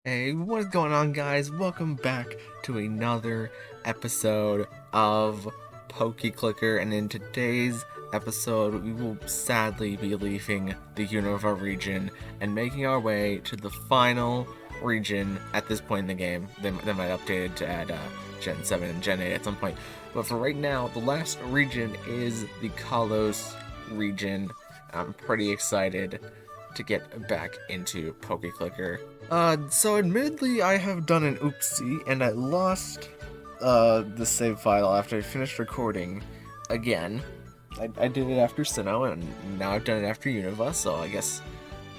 Hey, what's going on, guys? Welcome back to another episode of PokeClicker, and in today's episode, we will sadly be leaving the Unova region and making our way to the final region at this point in the game. They might update it to add Gen 7 and Gen 8 at some point, but for right now, the last region is the Kalos region. I'm pretty excited to get back into PokeClicker. So admittedly, I have done an oopsie, and I lost, the save file after I finished recording again. I did it after Sinnoh, and now I've done it after Unova, so I guess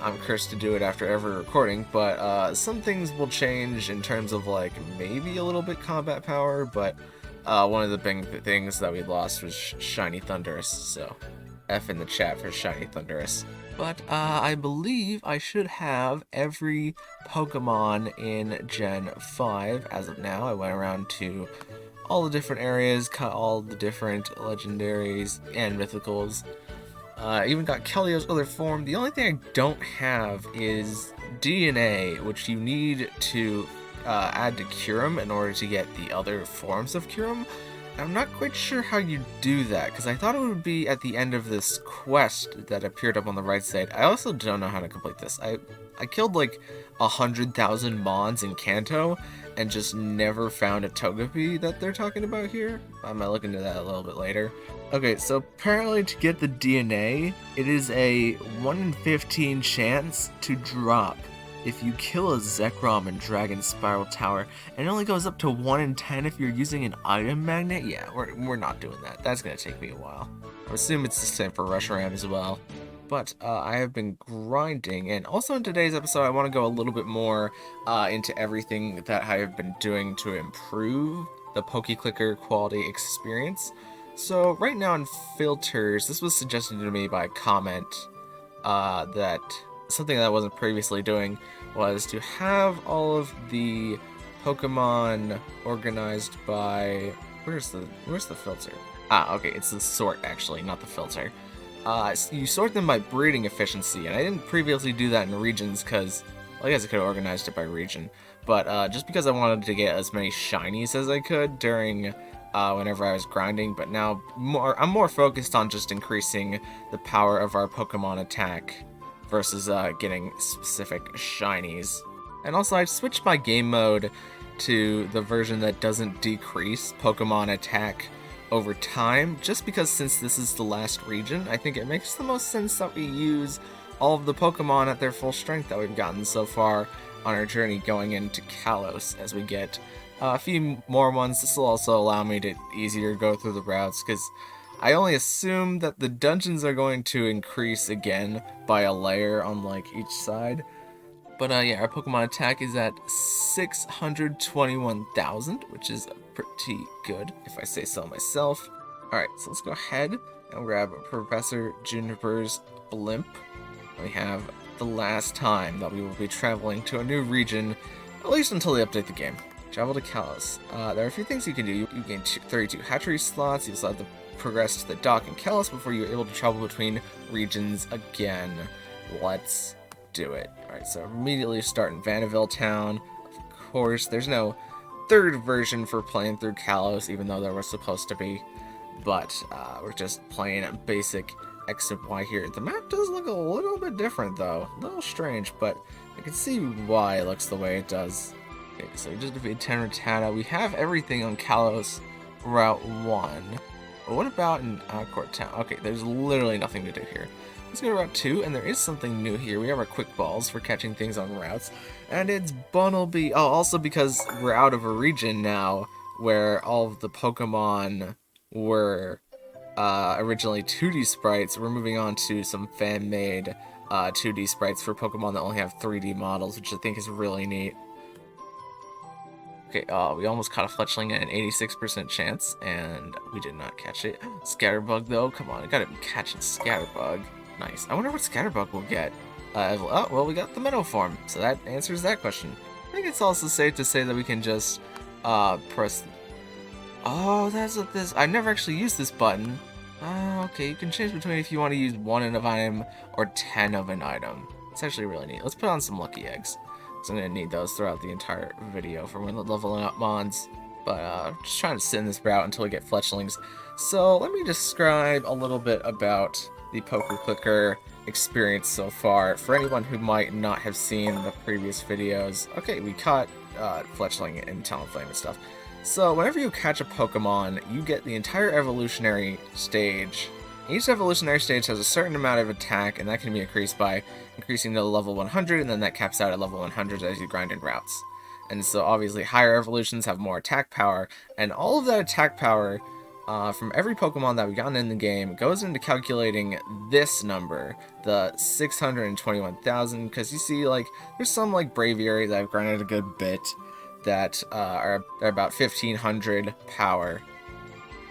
I'm cursed to do it after every recording, but, some things will change in terms of, like, maybe a little bit combat power, but, one of the big things that we lost was Shiny Thundurus, so F in the chat for Shiny Thundurus. But I believe I should have every Pokemon in Gen 5 as of now. I went around to all the different areas, cut all the different legendaries and mythicals. Even got Kelio's other form. The only thing I don't have is DNA, which you need to add to Kyurem in order to get the other forms of Kyurem. I'm not quite sure how you do that, because I thought it would be at the end of this quest that appeared up on the right side. I also don't know how to complete this. I killed like 100,000 Mons in Kanto and just never found a Togepi that they're talking about here. I might look into that a little bit later. Okay, so apparently to get the DNA, it is a 1 in 15 chance to drop if you kill a Zekrom in Dragon Spiral Tower, and it only goes up to 1 in 10 if you're using an item magnet. Yeah, we're not doing that. That's gonna take me a while. I assume it's the same for Reshiram as well. But I have been grinding, and also in today's episode, I want to go a little bit more into everything that I have been doing to improve the PokeClicker quality experience. So right now in filters, this was suggested to me by a comment that something that I wasn't previously doing was to have all of the Pokemon organized by... Where's the filter? Ah, okay, it's the sort, actually, not the filter. You sort them by breeding efficiency, and I didn't previously do that in regions because, well, I guess I could have organized it by region, but just because I wanted to get as many shinies as I could during whenever I was grinding, but now I'm more focused on just increasing the power of our Pokemon attack versus getting specific shinies. And also, I switched my game mode to the version that doesn't decrease Pokemon attack over time, just because since this is the last region, I think it makes the most sense that we use all of the Pokemon at their full strength that we've gotten so far on our journey going into Kalos. As we get a few more ones, this will also allow me to easier go through the routes, because I only assume that the dungeons are going to increase again by a layer on like each side. But yeah, our Pokemon attack is at 621,000, which is pretty good, if I say so myself. Alright, so let's go ahead and grab Professor Juniper's blimp. We have the last time that we will be traveling to a new region, at least until they update the game. Travel to Kalos. There are a few things you can do. You gain 32 hatchery slots. You also have to progress to the dock in Kalos before you're able to travel between regions again. Let's do it. Alright, so immediately start in Vanderbilt Town. Of course, there's no third version for playing through Kalos, even though there was supposed to be. But we're just playing a basic X and Y here. The map does look a little bit different, though. A little strange, but I can see why it looks the way it does. Okay, so we just defeated Tenratata. We have everything on Kalos Route 1. But what about in Outcourt Town? Okay, there's literally nothing to do here. Let's go to Route 2, and there is something new here. We have our quick balls for catching things on routes, and it's Bunnelby. Oh, also because we're out of a region now where all of the Pokemon were originally 2D sprites, we're moving on to some fan-made 2D sprites for Pokemon that only have 3D models, which I think is really neat. Okay, we almost caught a Fletchling at an 86% chance, and we did not catch it. Scatterbug, though, come on, I gotta be catching Scatterbug. Nice. I wonder what Scatterbug will get. Oh, well, we got the Minnow form, so that answers that question. I think it's also safe to say that we can just press... Oh, that's what this... I've never actually used this button. Okay, you can change between if you want to use 1 of an item or 10 of an item. It's actually really neat. Let's put on some lucky eggs. So I'm going to need those throughout the entire video for when leveling up mons. But just trying to sit in this route until we get fletchlings. So let me describe a little bit about the PokeClicker experience so far for anyone who might not have seen the previous videos. Okay, we caught fletchling and Talonflame and stuff. So whenever you catch a Pokemon, you get the entire evolutionary stage. Each evolutionary stage has a certain amount of attack, and that can be increased by increasing to level 100, and then that caps out at level 100 as you grind in routes. And so obviously higher evolutions have more attack power, and all of that attack power from every Pokemon that we've gotten in the game goes into calculating this number, the 621,000, because you see, like, there's some, like, Braviary that I've grinded a good bit that are about 1,500 power.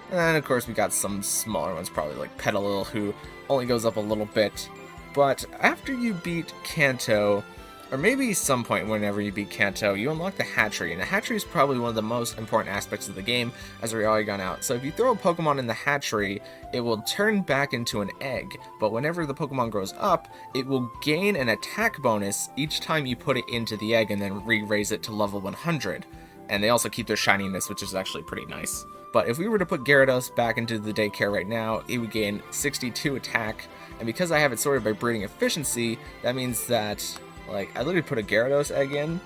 And then, of course, we got some smaller ones, probably like Petalil, who only goes up a little bit. But after you beat Kanto, or maybe some point whenever you beat Kanto, you unlock the hatchery, and the hatchery is probably one of the most important aspects of the game, as we already gone out. So if you throw a Pokemon in the hatchery, it will turn back into an egg, but whenever the Pokemon grows up, it will gain an attack bonus each time you put it into the egg and then re-raise it to level 100. And they also keep their shininess, which is actually pretty nice. But if we were to put Gyarados back into the daycare right now, it would gain 62 attack, and because I have it sorted by breeding efficiency, that means that, like, I literally put a Gyarados egg in, and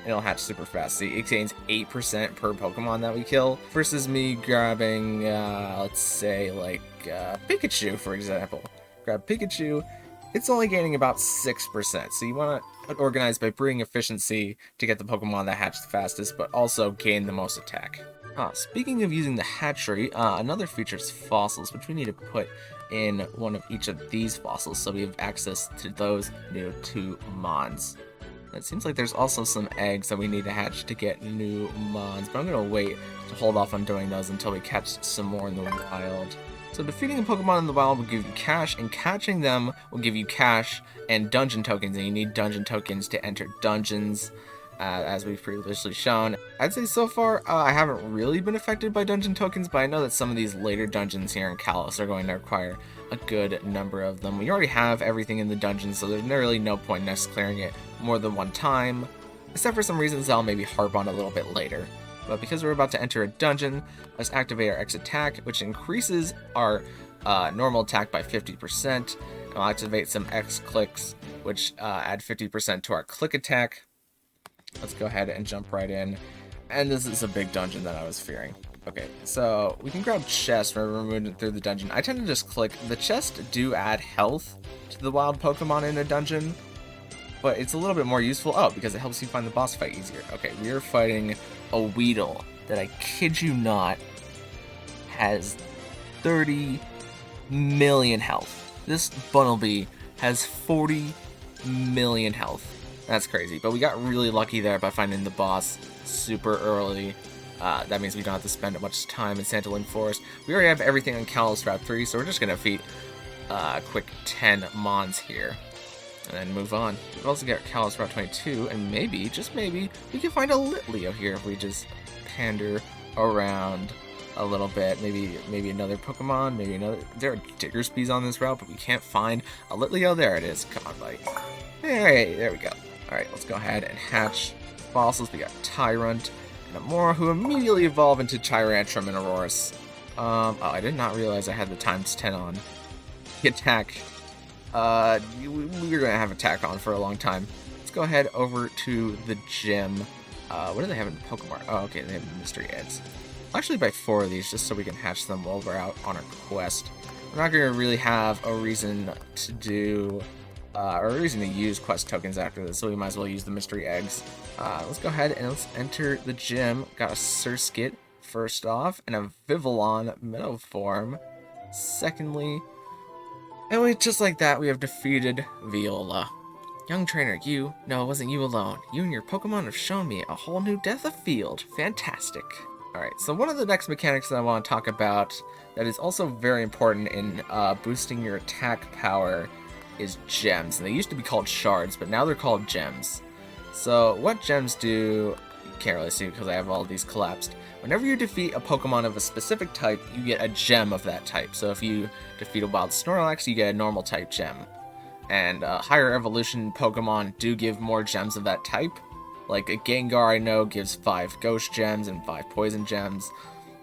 it'll hatch super fast. See, it gains 8% per Pokemon that we kill, versus me grabbing, let's say, like, Pikachu, for example. Grab Pikachu, it's only gaining about 6%, so you want to organize by breeding efficiency to get the Pokemon that hatch the fastest, but also gain the most attack. Speaking of using the hatchery, another feature is fossils, which we need to put in one of each of these fossils, so we have access to those new 2 mons. It seems like there's also some eggs that we need to hatch to get new mons, but I'm going to wait to hold off on doing those until we catch some more in the wild. So defeating a Pokemon in the wild will give you cash, and catching them will give you cash and dungeon tokens, and you need dungeon tokens to enter dungeons. As we've previously shown. I'd say so far, I haven't really been affected by dungeon tokens, but I know that some of these later dungeons here in Kalos are going to require a good number of them. We already have everything in the dungeon, so there's really no point in us clearing it more than one time, except for some reasons I'll maybe harp on a little bit later. But because we're about to enter a dungeon, let's activate our X attack, which increases our normal attack by 50%, and I'll activate some X clicks, which add 50% to our click attack. Let's go ahead and jump right in. And this is a big dungeon that I was fearing. Okay, so we can grab chests whenever we're moving through the dungeon. I tend to just click. The chests do add health to the wild Pokemon in a dungeon, but it's a little bit more useful. Oh, because it helps you find the boss fight easier. Okay, we are fighting a Weedle that, I kid you not, has 30 million health. This Bunnelby has 40 million health. That's crazy, but we got really lucky there by finding the boss super early. That means we don't have to spend much time in Santaline Forest. We already have everything on Kalos Route 3, so we're just going to defeat a quick 10 mons here, and then move on. We've also got Kalos Route 22, and maybe, just maybe, we can find a Litleo here if we just pander around a little bit. Maybe another Pokemon, maybe another. There are Diggersbys on this route, but we can't find a Litleo. There it is. Come on, buddy. Alright, there we go. Alright, let's go ahead and hatch fossils. We got Tyrant and Amora, who immediately evolve into Tyrantrum and Aurorus. Oh, I did not realize I had the ×10 on. The attack. We were going to have attack on for a long time. Let's go ahead over to the gym. What do they have in Pokemon? Oh, okay, they have mystery eggs. I'll actually buy 4 of these just so we can hatch them while we're out on our quest. We're not going to really have a reason to do... or a reason to use quest tokens after this, so we might as well use the mystery eggs. Let's go ahead and let's enter the gym. Got a Surskit first off, and a Vivillon Meadow form secondly. And just like that, we have defeated Viola. Young trainer, no, it wasn't you alone. You and your Pokemon have shown me a whole new depth of field. Fantastic. Alright, so one of the next mechanics that I want to talk about that is also very important in boosting your attack power is gems. And they used to be called shards, but now they're called gems. So what gems do, you can't really see because I have all these collapsed. Whenever you defeat a Pokemon of a specific type, you get a gem of that type. So if you defeat a wild Snorlax, you get a normal type gem. And higher evolution Pokemon do give more gems of that type. Like a Gengar I know gives 5 Ghost Gems and 5 Poison Gems.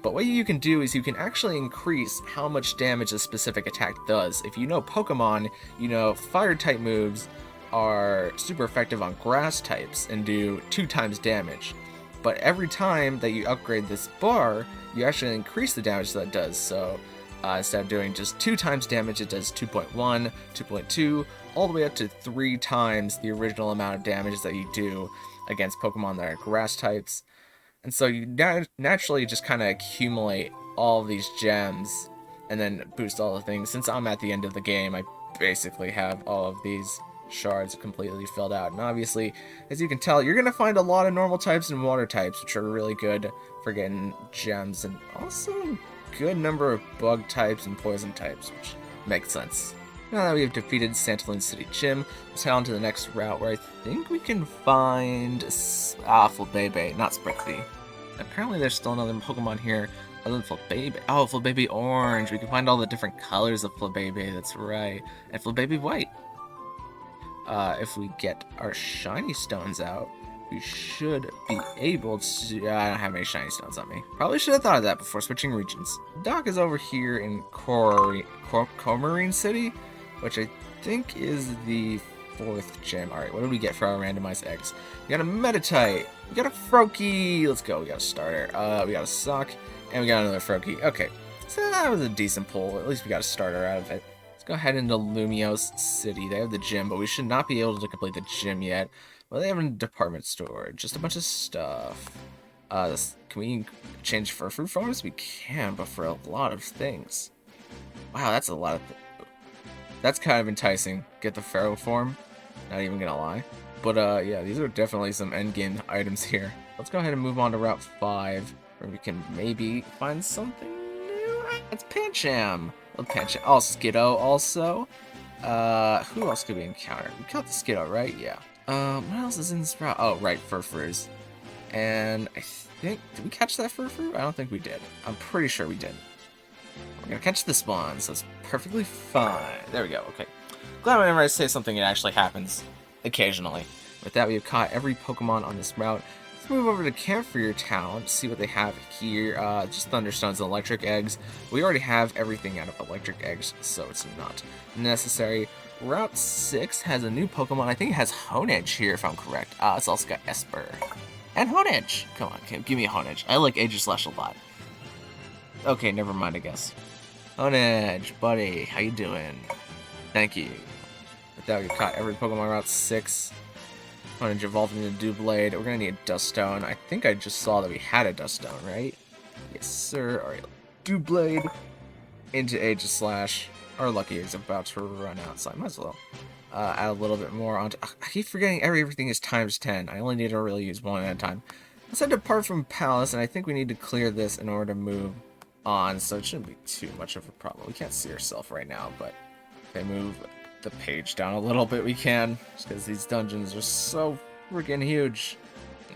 But what you can do is you can actually increase how much damage a specific attack does. If you know Pokemon, you know Fire type moves are super effective on Grass types and do 2 times damage. But every time that you upgrade this bar, you actually increase the damage that it does. So instead of doing just 2 times damage, it does 2.1, 2.2, all the way up to 3 times the original amount of damage that you do against Pokemon that are Grass types. And so you naturally just kind of accumulate all these gems and then boost all the things. Since I'm at the end of the game, I basically have all of these shards completely filled out. And obviously, as you can tell, you're going to find a lot of normal types and water types, which are really good for getting gems. And also a good number of bug types and poison types, which makes sense. Now that we have defeated Santalune City Gym, let's head on to the next route where I think we can find Flabebe, not Spritzee. Apparently there's still another Pokemon here other than Flabebe. Oh, Flabebe Orange. We can find all the different colors of Flabebe, that's right. And Flabebe White. If we get our shiny stones out, we should be able to... I don't have any shiny stones on me. Probably should have thought of that before switching regions. Doc is over here in Coumarine City, which I think is the 4th gym. Alright, what did we get for our randomized eggs? We got a Meditite, we got a Froakie, let's go, we got a starter, we got a Sock, and we got another Froakie. Okay, so that was a decent pull, at least we got a starter out of it. Let's go ahead into Lumiose City. They have the gym, but we should not be able to complete the gym yet. Well, they have a department store, just a bunch of stuff. Can we change Furfrou forms? We can, but for a lot of things. Wow, that's a lot of that's kind of enticing. Get the Pharaoh form, not even gonna lie. But yeah, these are definitely some endgame items here. Let's go ahead and move on to Route 5, where we can maybe find something new. It's Pancham. Pancham. Oh, Skiddo also. Who else could we encounter? We caught the Skiddo, right? Yeah. What else is in this route? Oh, right, Furfrous. And I think, did we catch that Furfrou? I don't think we did. I'm pretty sure we did. We're gonna catch this one, so it's perfectly fine. There we go, okay. Glad whenever I say something, it actually happens occasionally. With that, we have caught every Pokemon on this route. Let's move over to Camphor Town, see what they have here. Just Thunderstones and Electric Eggs. We already have everything out of Electric Eggs, so it's not necessary. Route 6 has a new Pokemon. I think it has Honedge here, if I'm correct. It's also got Esper. And Honedge! Come on, okay, give me a Honedge. I like Aegislash a lot. Okay, never mind, I guess. Honedge, buddy, how you doing? Thank you. With that, we've caught every Pokemon Route 6. Honedge evolved into Doublade. We're gonna need a Dust Stone. I think I just saw that we had a Dust Stone, right? Yes, sir. Alright, Doublade into Aegislash. Our lucky is about to run out, so I might as well add a little bit more onto... I keep forgetting everything is times 10. I only need to really use one at a time. Let's head to Parfum Palace, and I think we need to clear this in order to move on, so it shouldn't be too much of a problem. We can't see ourselves right now, but if I move the page down a little bit, we can, just because these dungeons are so freaking huge.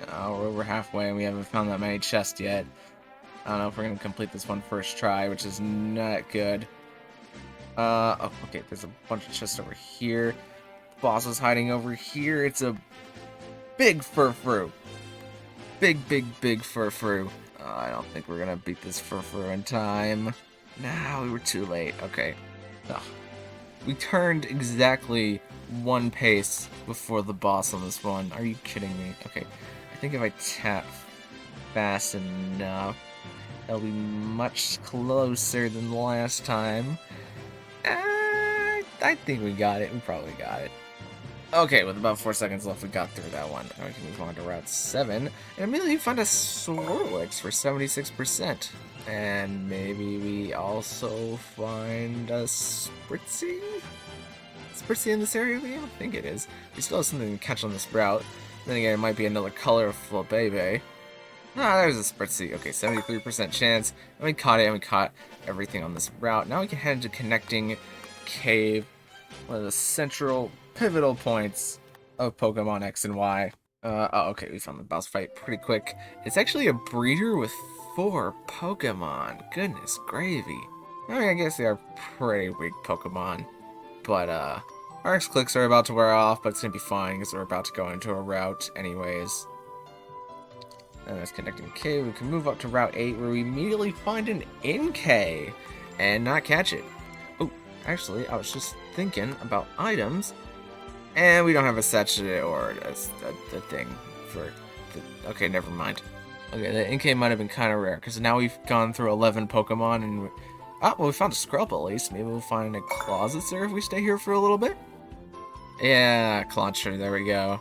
We're over halfway, and we haven't found that many chests yet. I don't know if we're going to complete this one first try, which is not good. Oh, okay, there's a bunch of chests over here. The boss is hiding over here. It's a big Furfrou. Big Furfrou. I don't think we're gonna beat this Furfrou in time. Nah, we were too late. Okay. Ugh. We turned exactly one pace before the boss on this one. Are you kidding me? Okay. I think if I tap fast enough, it'll be much closer than the last time. I think we got it. We probably got it. Okay, with about 4 seconds left, we got through that one. Now we can move on to Route 7. And immediately find a Swirlix for 76%. And maybe we also find a Spritzee? Spritzee in this area? I don't think it is. We still have something to catch on this route. Then again, it might be another color of Flabebe. Ah, there's a Spritzee. Okay, 73% chance. And we caught it, and we caught everything on this route. Now we can head into Connecting Cave, one of the central pivotal points of Pokemon X and Y. Oh, okay, we found the boss fight pretty quick. It's actually a breeder with 4 Pokemon. Goodness gravy. I mean, I guess they are pretty weak Pokemon. But, our X-Clicks are about to wear off, but it's gonna be fine because we're about to go into a route anyways. And there's Connecting Cave. We can move up to Route 8, where we immediately find an Inkay and not catch it. Oh, actually, I was just thinking about items, and we don't have a sachet or a thing for the... Okay, never mind. Okay, the Inkay might have been kind of rare, because now we've gone through 11 Pokemon, and well, we found a Scrub at least. Maybe we'll find a Closetser if we stay here for a little bit. Yeah, Clauncher, there we go.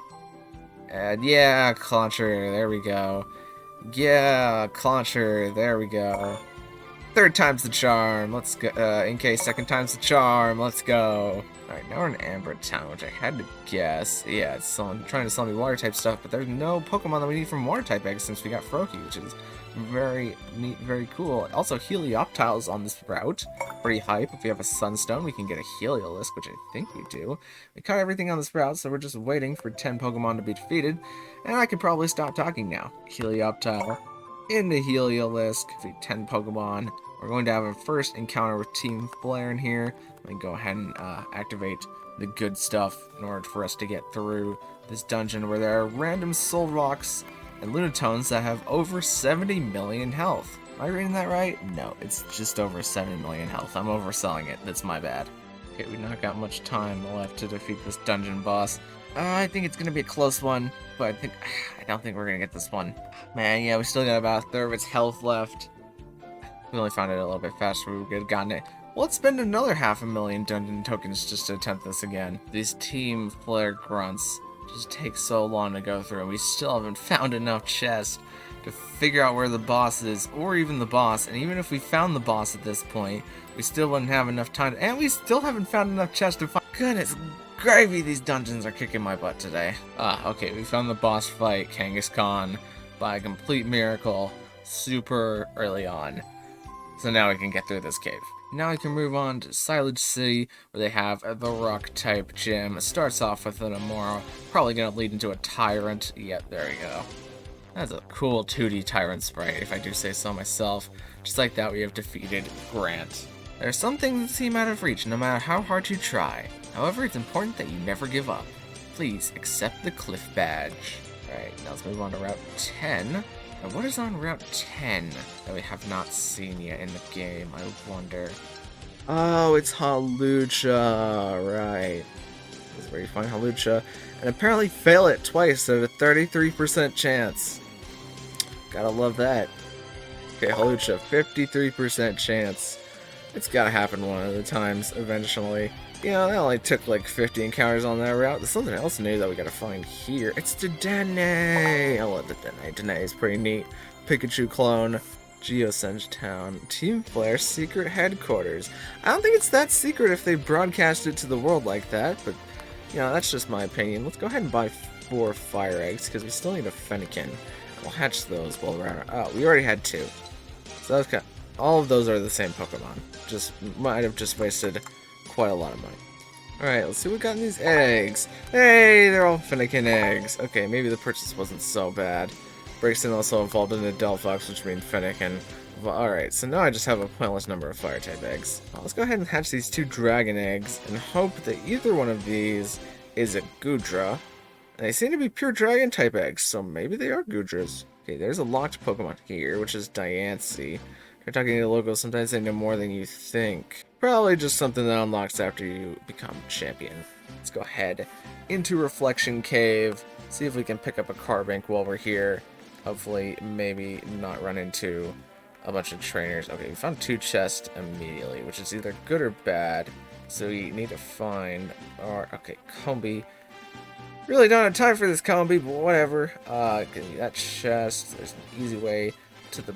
And yeah, Clauncher, there we go. Yeah, Clauncher, there we go. Third time's the charm, let's go. Inkay, second time's the charm, let's go. Alright, now we're in Amber Town, which I had to guess. Yeah, it's trying to sell me water type stuff, but there's no Pokemon that we need from water type eggs since we got Froakie, which is very neat, very cool. Also, Helioptile's on this route. Pretty hype. If we have a Sunstone, we can get a Heliolisk, which I think we do. We caught everything on this route, so we're just waiting for 10 Pokemon to be defeated. And I can probably stop talking now. Helioptile into Heliolisk. 10 Pokemon. We're going to have a first encounter with Team Flare in here. Let me go ahead and activate the good stuff in order for us to get through this dungeon where there are random Solroks and Lunatones that have over 70 million health. Am I reading that right? No, it's just over 70 million health. I'm overselling it. That's my bad. Okay, we've not got much time left to defeat this dungeon boss. I think it's going to be a close one, but I don't think we're going to get this one. Man, yeah, we still got about a third of its health left. We only found it a little bit faster. We could have gotten it. Well, let's spend another 500,000 dungeon tokens just to attempt this again. These Team Flare grunts just take so long to go through, and we still haven't found enough chests to figure out where the boss is, or even the boss. And even if we found the boss at this point, we still wouldn't have enough time, and we still haven't found enough chests to find. Goodness gravy, these dungeons are kicking my butt today. Okay, we found the boss fight, Kangaskhan, by a complete miracle, super early on. So now we can get through this cave. Now we can move on to Silage City, where they have the Rock-type gym. It starts off with an Amora, probably going to lead into a Tyrant. Yep, there we go. That's a cool 2D Tyrant sprite, if I do say so myself. Just like that, we have defeated Grant. There are some things that seem out of reach, no matter how hard you try. However, it's important that you never give up. Please, accept the Cliff Badge. Alright, now let's move on to Route 10. Now, what is on Route 10 that we have not seen yet in the game, I wonder? Oh, it's Hawlucha, right. This is where you find Hawlucha. And apparently fail it twice at a 33% chance. Gotta love that. Okay, Hawlucha, 53% chance. It's gotta happen one of the times, eventually. You know, that only took like 50 encounters on that route. There's something else new that we gotta find here. It's Dedenne! I love the Dedenne. Dedenne is pretty neat. Pikachu clone. Geosenge Town. Team Flare secret headquarters. I don't think it's that secret if they broadcast it to the world like that, but, you know, that's just my opinion. Let's go ahead and buy 4 fire eggs, because we still need a Fennekin. We'll hatch those while we're at our... Oh, we already had 2. So that's kind of... All of those are the same Pokemon. Just might have just wasted quite a lot of money. Alright, let's see what we got in these eggs. Hey, they're all Fennekin eggs. Okay, maybe the purchase wasn't so bad. Braixen also evolved into Delphox, which means Fennekin. Alright, so now I just have a pointless number of fire-type eggs. Let's go ahead and hatch these 2 dragon eggs and hope that either one of these is a Goodra. And they seem to be pure dragon-type eggs, so maybe they are Goodras. Okay, there's a locked Pokemon here, which is Diancie. If you're talking to the locals, sometimes they know more than you think. Probably just something that unlocks after you become champion. Let's go ahead into Reflection Cave, see if we can pick up a Carbink while we're here. Hopefully, maybe not run into a bunch of trainers. Okay, we found 2 chests immediately, which is either good or bad. So we need to find our... Okay, Combee. Really don't have time for this Combee, but whatever. Give me that chest. There's an easy way to the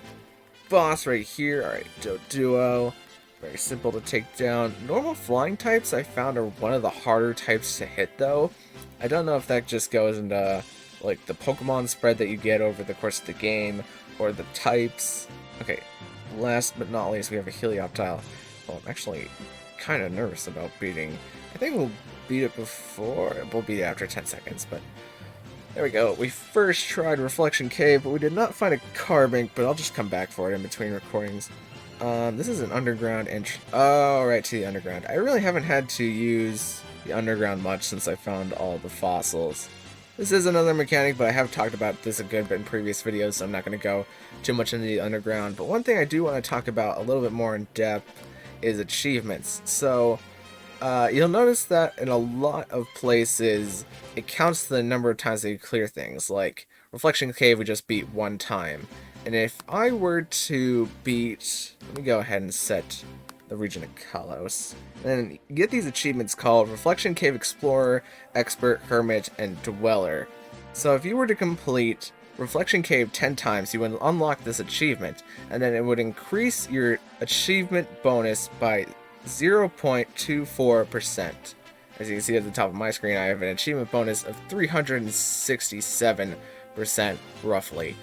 boss right here. Alright, Doduo. Very simple to take down. Normal flying types I found are one of the harder types to hit, though. I don't know if that just goes into like the Pokemon spread that you get over the course of the game, or the types. Okay, last but not least, we have a Helioptile. Well, I'm actually kind of nervous about beating. I think we'll beat it before. We'll beat it after 10 seconds, but there we go. We first tried Reflection Cave, but we did not find a Carbink, but I'll just come back for it in between recordings. This is an underground entry. Oh, right, to the underground. I really haven't had to use the underground much since I found all the fossils. This is another mechanic, but I have talked about this a good bit in previous videos, so I'm not going to go too much into the underground. But one thing I do want to talk about a little bit more in depth is achievements. So you'll notice that in a lot of places, it counts the number of times that you clear things. Like Reflection Cave, we just beat one time. And if I were to beat, let me go ahead and set the region of Kalos. And you get these achievements called Reflection Cave Explorer, Expert, Hermit, and Dweller. So if you were to complete Reflection Cave 10 times, you would unlock this achievement, and then it would increase your achievement bonus by 0.24%. As you can see at the top of my screen, I have an achievement bonus of 367%, roughly.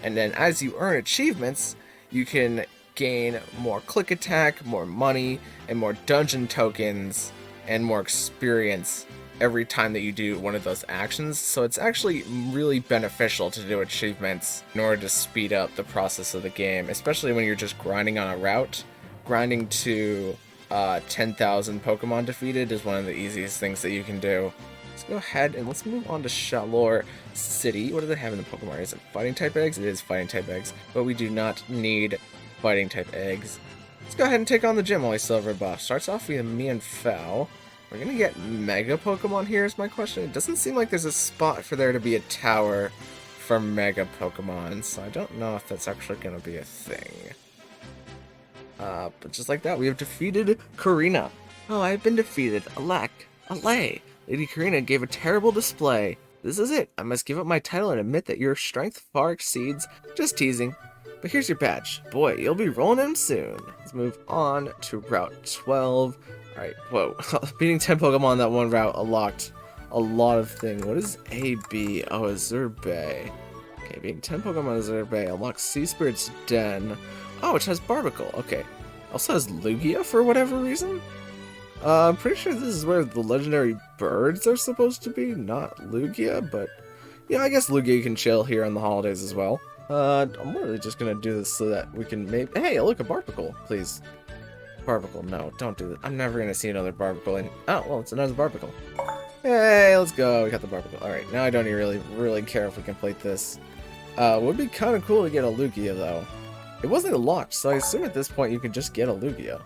And then as you earn achievements, you can gain more click attack, more money, and more dungeon tokens, and more experience every time that you do one of those actions. So it's actually really beneficial to do achievements in order to speed up the process of the game, especially when you're just grinding on a route. Grinding to 10,000 Pokemon defeated is one of the easiest things that you can do. Let's go ahead and let's move on to Shalor City. What do they have in the Pokemon? Is it fighting type eggs? It is fighting type eggs, but we do not need fighting type eggs. Let's go ahead and take on the gym while we still have our buff. Starts off with me and Foul. We're gonna get Mega Pokemon here is my question. It doesn't seem like there's a spot for there to be a tower for Mega Pokemon, so I don't know if that's actually gonna be a thing. But just like that, we have defeated Karina. Oh, I've been defeated. Alack. Alay. Lady Karina gave a terrible display. This is it. I must give up my title and admit that your strength far exceeds. Just teasing. But here's your badge. Boy, you'll be rolling in soon. Let's move on to Route 12. Alright, whoa. Beating 10 Pokemon on that one route unlocked a lot of things. What is AB? Oh, Azurbe. Okay, beating 10 Pokemon Azurbe unlocks Sea Spirit's Den. Oh, it has Barbicle. Okay. Also has Lugia for whatever reason? I'm pretty sure this is where the legendary birds are supposed to be, not Lugia, but yeah, I guess Lugia can chill here on the holidays as well. I'm really just gonna do this so that we can maybe. Hey, look, a Barbicle, please. Barbicle, no, don't do that. I'm never gonna see another Barbicle. Oh, well, it's another Barbicle. Hey, let's go. We got the Barbicle. All right, now I don't even really care if we complete this. Would be kind of cool to get a Lugia though. It wasn't locked, so I assume at this point you can just get a Lugia.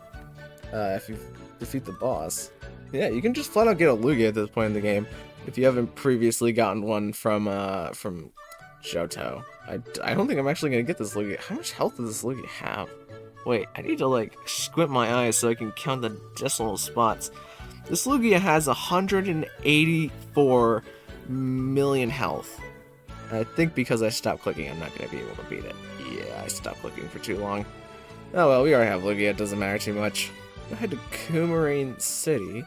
If you defeat the boss. Yeah, you can just flat out get a Lugia at this point in the game if you haven't previously gotten one from Johto. I don't think I'm actually gonna get this Lugia. How much health does this Lugia have? Wait, I need to like squint my eyes so I can count the decimal spots. This Lugia has 184 million health. I think because I stopped clicking, I'm not gonna be able to beat it. Yeah, I stopped clicking for too long. Oh well, we already have Lugia, it doesn't matter too much. Go ahead to Coumarine City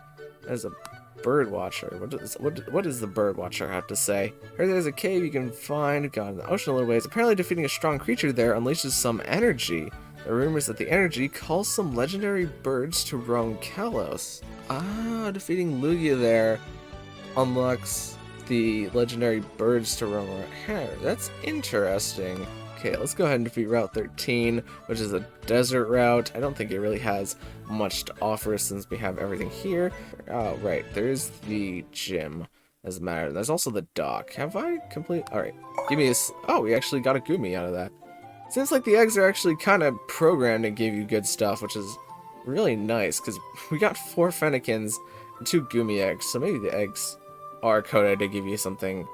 as a bird watcher. What does the bird watcher have to say? Heard there's a cave you can find, gone in the ocean a little ways. Apparently defeating a strong creature there unleashes some energy. There are rumors that the energy calls some legendary birds to roam Kalos. Ah, defeating Lugia there unlocks the legendary birds to roam around here. That's interesting. Okay, let's go ahead and defeat Route 13, which is a desert route. I don't think it really has much to offer since we have everything here. Oh, right, there's the gym. Doesn't matter. There's also the dock. Have I complete? Alright, give me a... Oh, we actually got a Gumi out of that. Seems like the eggs are actually kind of programmed to give you good stuff, which is really nice, because we got 4 Fennekins and 2 Gumi eggs, so maybe the eggs are coded to give you something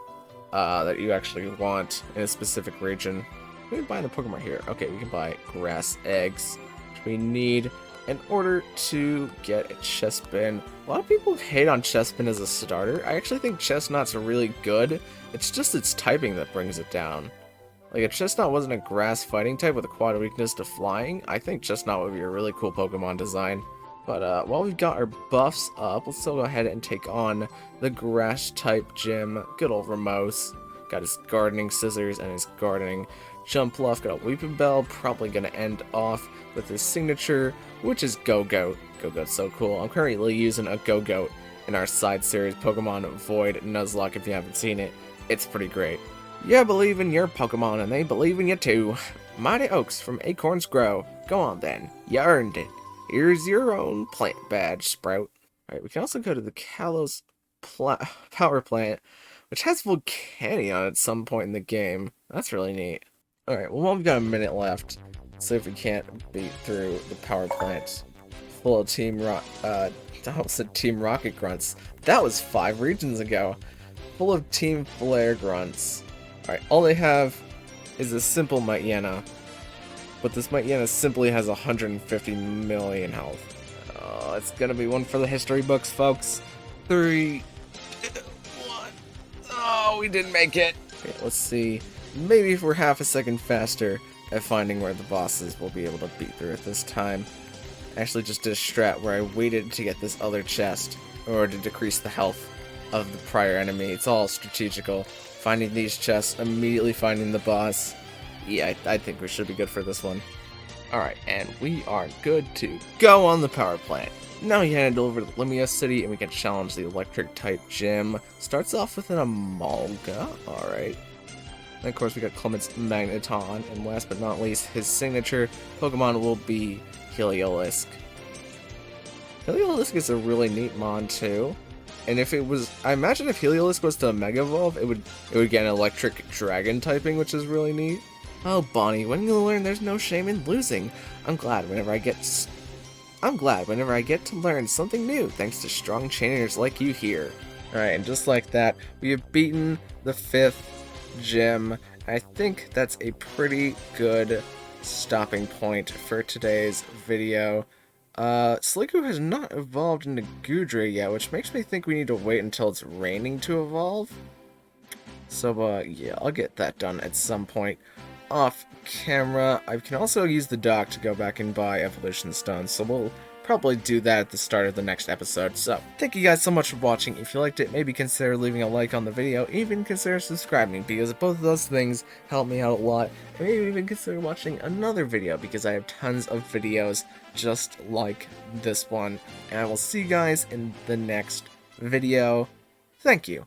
that you actually want in a specific region. We can buy the Pokemon here. Okay, we can buy grass eggs, which we need in order to get a Chespin. A lot of people hate on Chespin as a starter. I actually think Chestnut's really good. It's just its typing that brings it down. Like, if Chestnut wasn't a grass fighting type with a quad weakness to flying, I think Chestnut would be a really cool Pokemon design. But while we've got our buffs up, let's still go ahead and take on the grass type gym. Good old Ramos. Got his gardening scissors and his gardening Jumpluff. Got a Weepinbell. Probably going to end off with his signature, which is Go-Goat. Go-Goat's so cool. I'm currently using a Go-Goat in our side series, Pokemon Void Nuzlocke, if you haven't seen it. It's pretty great. You believe in your Pokemon, and they believe in you too. Mighty oaks from acorns grow. Go on then. You earned it. Here's your own plant badge, Sprout. Alright, we can also go to the Kalos power plant, which has Volcanion at some point in the game. That's really neat. Alright, well, we've got a minute left. See if we can't beat through the power plant full of I almost said Team Rocket grunts. That was 5 regions ago. Full of Team Flare grunts. Alright, all they have is a simple Mightyena. But this Mightyena simply has 150 million health. Oh, it's gonna be one for the history books, folks. 3, 2, 1. Oh, we didn't make it. Okay, let's see. Maybe if we're half a second faster at finding where the boss is, we'll be able to beat through it this time. I actually just did a strat where I waited to get this other chest in order to decrease the health of the prior enemy. It's all strategical. Finding these chests, immediately finding the boss. Yeah, I think we should be good for this one. Alright, and we are good to go on the power plant. Now we head over to Limia City and we can challenge the electric type gym. Starts off with an Amalga, alright. And of course we got Clement's Magneton, and last but not least, his signature Pokemon will be Heliolisk. Heliolisk is a really neat mon too. And if it was, I imagine if Heliolisk was to Mega Evolve, it would get an electric dragon typing, which is really neat. Oh, Bonnie, when you learn there's no shame in losing. I'm glad whenever I get to learn something new, thanks to strong trainers like you here. Alright, and just like that, we have beaten the 5th gym. I think that's a pretty good stopping point for today's video. Sliggoo has not evolved into Goodra yet, which makes me think we need to wait until it's raining to evolve. So, yeah, I'll get that done at some point off camera. I can also use the dock to go back and buy evolution stones, so we'll probably do that at the start of the next episode. So, thank you guys so much for watching. If you liked it, maybe consider leaving a like on the video, even consider subscribing, because both of those things help me out a lot, and maybe even consider watching another video, because I have tons of videos just like this one, and I will see you guys in the next video. Thank you.